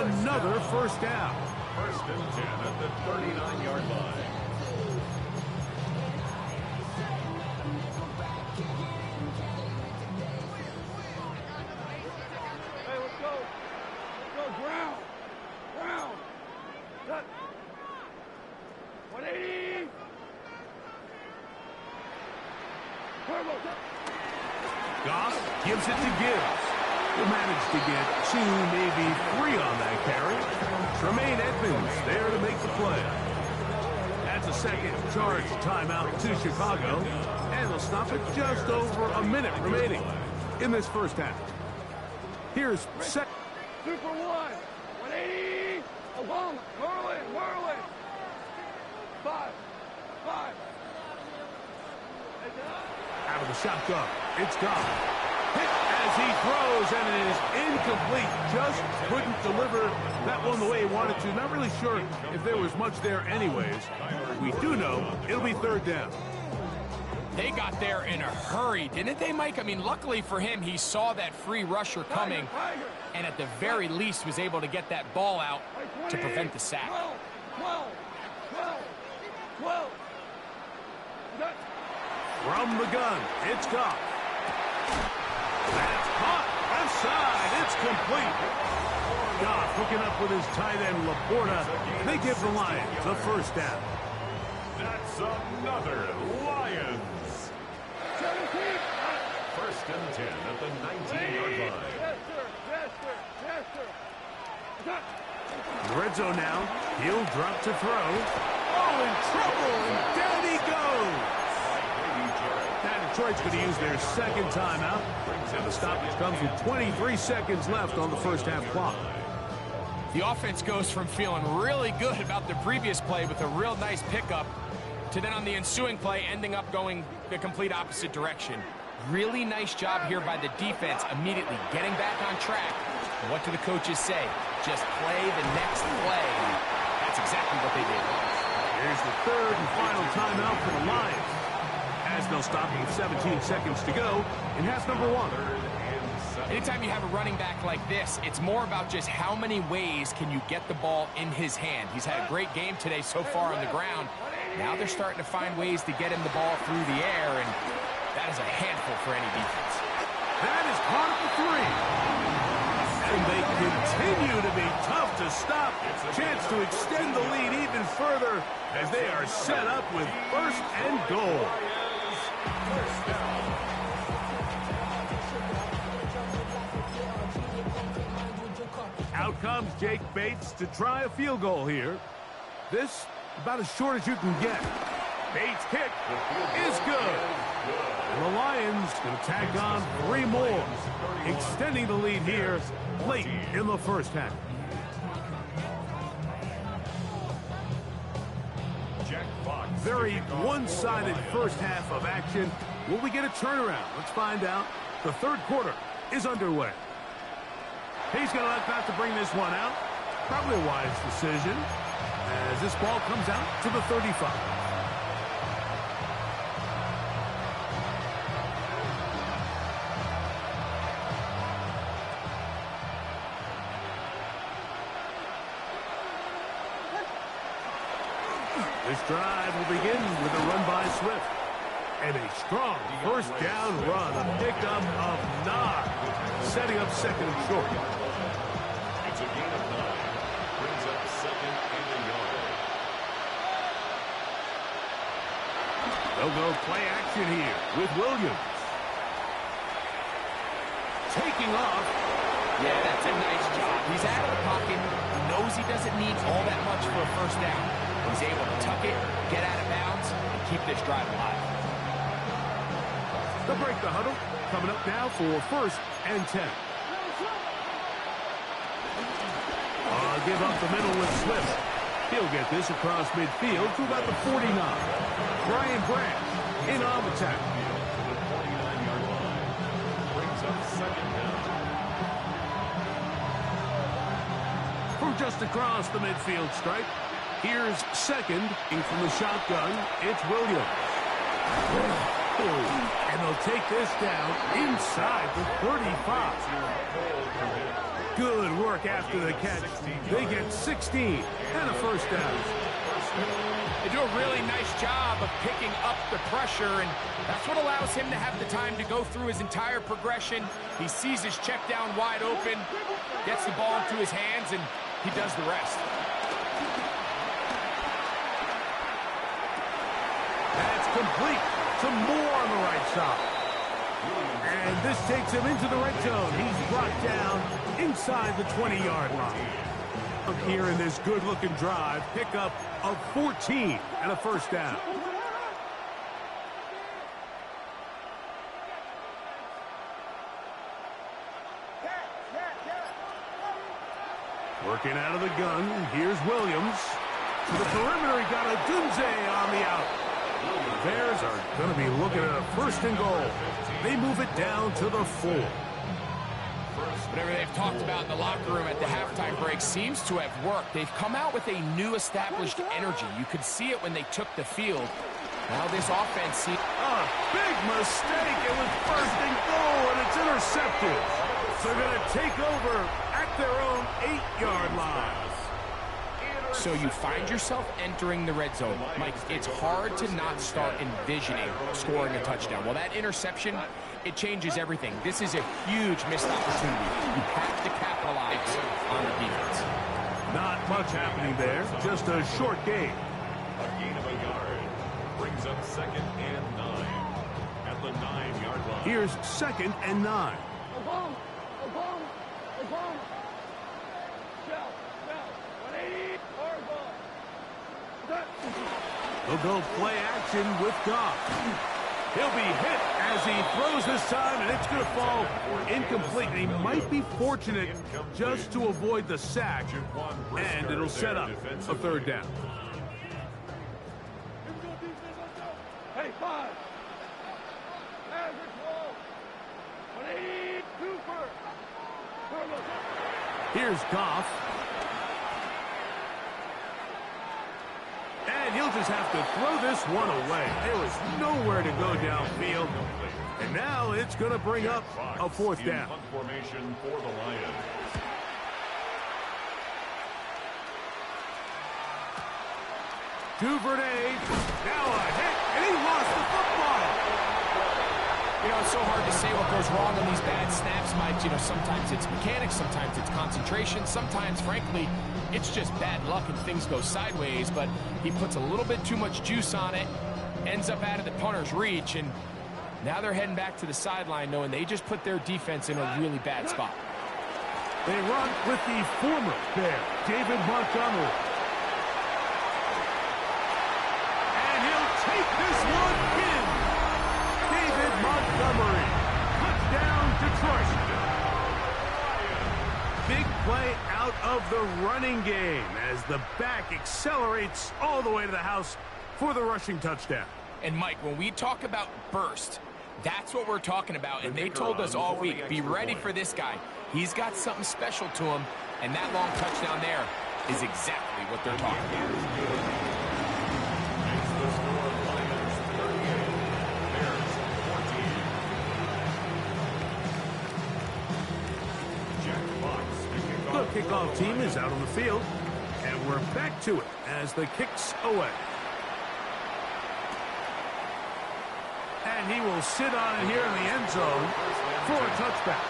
another first down. First and 10 at the 39-yard line. Hey, let's go. Let's go. Ground. Ground. Cut. 180. Turbo. Goff gives it to Gibbs. He'll manage to get 2, maybe 3 on that carry. Tremaine Edmonds there to make the play. That's a second charge timeout to Chicago. And they'll stop it just over a minute remaining in this first half. Here's second. Super 1. 180. Oklahoma. Merlin. Merlin. 5. 5. Out of the shotgun. It's Goff. Hit as he throws, and it is incomplete. Just couldn't deliver that one the way he wanted to. Not really sure if there was much there anyways. We do know it'll be third down. They got there in a hurry, didn't they, Mike? I mean, luckily for him, he saw that free rusher coming, and at the very least was able to get that ball out to prevent the sack. 12. 12. From the gun, it's Goff. That's caught. Left side. It's complete. Goff hooking up with his tight end, Laporta. They give the Lions a first down. That's another Lions. 17. First and 10 at the 19-yard line. Yes, sir. Yes, sir. Yes, sir. Red zone now. He'll drop to throw. Oh, in trouble. And down he goes. Now Detroit's going to use their second timeout. And the stoppage comes with 23 seconds left on the first half clock. The offense goes from feeling really good about the previous play with a real nice pickup to then on the ensuing play ending up going the complete opposite direction. Really nice job here by the defense immediately getting back on track. And what do the coaches say? Just play the next play. That's exactly what they did. Here's the third and final timeout for the Lions. As they'll stop with 17 seconds to go in half number 1. Anytime you have a running back like this, it's more about just how many ways can you get the ball in his hand. He's had a great game today so far on the ground. Now they're starting to find ways to get him the ball through the air, and that is a handful for any defense. That is caught at the 3. And they continue to be tough to stop. Chance to extend the lead even further as they are set up with first and goal. Out comes Jake Bates to try a field goal here. This about as short as you can get. Bates' kick is good. And the Lions going to tack on 3 more, extending the lead here late in the first half. Very one-sided first half of action. Will we get a turnaround? Let's find out. The third quarter is underway. He's going to elect not to bring this one out. Probably a wise decision as this ball comes out to the 35. This drive will begin with a run by Swift. And a strong first down run, a pickup of 9, setting up second and short. It's a gain of 9. Brings up second and a yard. They'll go play action here with Williams. Taking off. Yeah, that's a nice job. He's out of the pocket. He knows he doesn't need all that much for a first down. He's able to tuck it, get out of bounds, and keep this drive alive. They'll break the huddle. Coming up now for first and 10. Give up the middle with Swift. He'll get this across midfield to about the 49. Brian Branch in on the tackle. The 49-yard line. Brings up second down. From just across the midfield stripe, here's second from the shotgun. It's Williams. And they'll take this down inside the 35. Good work after the catch. They get 16 and a first down. They do a really nice job of picking up the pressure, and that's what allows him to have the time to go through his entire progression. He sees his check down wide open, gets the ball into his hands, and he does the rest. That's complete to Moore on the right side. And this takes him into the red zone. He's brought down inside the 20-yard line. Here in this good-looking drive, pickup of 14 and a first down. Working out of the gun, here's Williams. To the perimeter, he got a Dunze on the out. Bears are going to be looking at a first and goal. They move it down to the 4. Whatever they've talked about in the locker room at the halftime break seems to have worked. They've come out with a new established energy. You could see it when they took the field. Now this offense seems... A big mistake. It was first and goal, and it's intercepted. So they're going to take over at their own 8-yard line. So you find yourself entering the red zone. Mike, it's hard to not start envisioning scoring a touchdown. Well, that interception, it changes everything. This is a huge missed opportunity. You have to capitalize on the defense. Not much happening there. Just a short game. A gain of a yard. Brings up 2nd and 9 at the 9-yard line. Here's 2nd and 9. Obama! Obama! Obama! Shell! Shell! 180! They'll go play action with Goff. He'll be hit as he throws this time, and it's going to fall incomplete. He might be fortunate just to avoid the sack, and it'll set up a third down. Hey, 5! Average roll! 180! Cooper! Here's Goff. And he'll just have to throw this one away. There was nowhere to go downfield. And now it's going to bring up a fourth down. Formation for the Lions. Duvernay, now a hit, and he lost the football. You know, it's so hard to say what goes wrong on these bad snaps, Mike. You know, sometimes it's mechanics, sometimes it's concentration, sometimes, frankly, it's just bad luck and things go sideways, but he puts a little bit too much juice on it, ends up out of the punter's reach, and now they're heading back to the sideline knowing they just put their defense in a really bad spot. They run with the former Bear, David Montgomery. And he'll take this one in. David Montgomery. Touchdown, Detroit. Big play out of the running game as the back accelerates all the way to the house for the rushing touchdown. And Mike, when we talk about burst, that's what we're talking about. And they told us all week, be ready for this guy. He's got something special to him, and that long touchdown there is exactly what they're talking about. The kickoff team is out on the field, and we're back to it as the kick's away. And he will sit on it here in the end zone for a touchback.